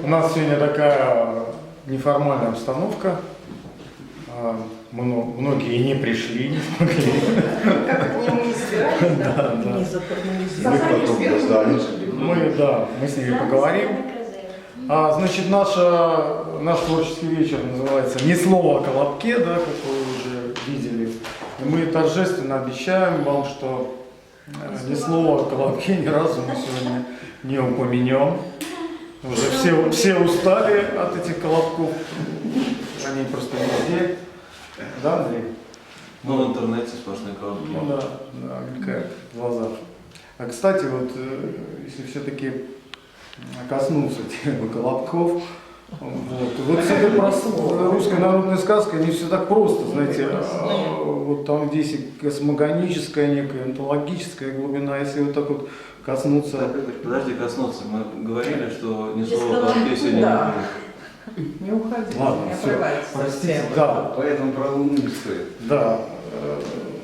У нас сегодня такая неформальная обстановка. Многие не пришли, не смогли. Как к нему не собирались, да? Да. Не заформализировались. Мы с ними поговорим. Значит, наш творческий вечер называется «Ни слова о Колобке», да, как вы уже видели. И мы торжественно обещаем вам, что ни слова о Колобке ни разу мы сегодня не упомянем. Уже все устали от этих колобков. Они просто везде. Да, Андрей? Ну, в интернете сплошные колобки. Ну да, мелькают в глазах. А кстати, вот если все-таки коснуться темы колобков, вот с этой русской народной сказкой не все так просто, знаете, вот там здесь и космогоническая, некая онтологическая глубина, если вот так вот коснуться. Подожди, коснуться. Мы говорили, что ни слова о колобке сегодня не будет. Не уходи, Ладно, не все, отрывайся. простите, да. Поэтому про Луну не стоит. Да,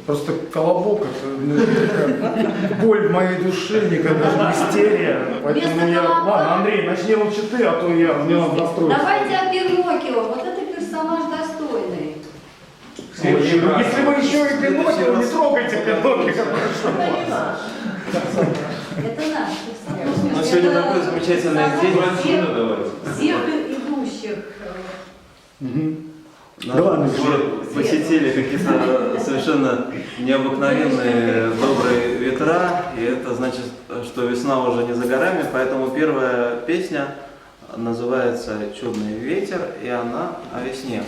просто колобок это боль в моей душе, никогда же мистерия. Поэтому я. Ладно, Андрей, начни лучше ты, а то мне надо настроиться. Давайте о Пиноккио. Вот это персонаж достойный. Если вы еще и Пиноккио, не трогайте Пиноккио. Это не наш. Это наш персонаж. Но сегодня такой замечательный день. Всех идущих. Наш город посетили какие-то совершенно необыкновенные добрые ветра, и это значит, что весна уже не за горами, поэтому первая песня называется «Чудный ветер», и она о весне.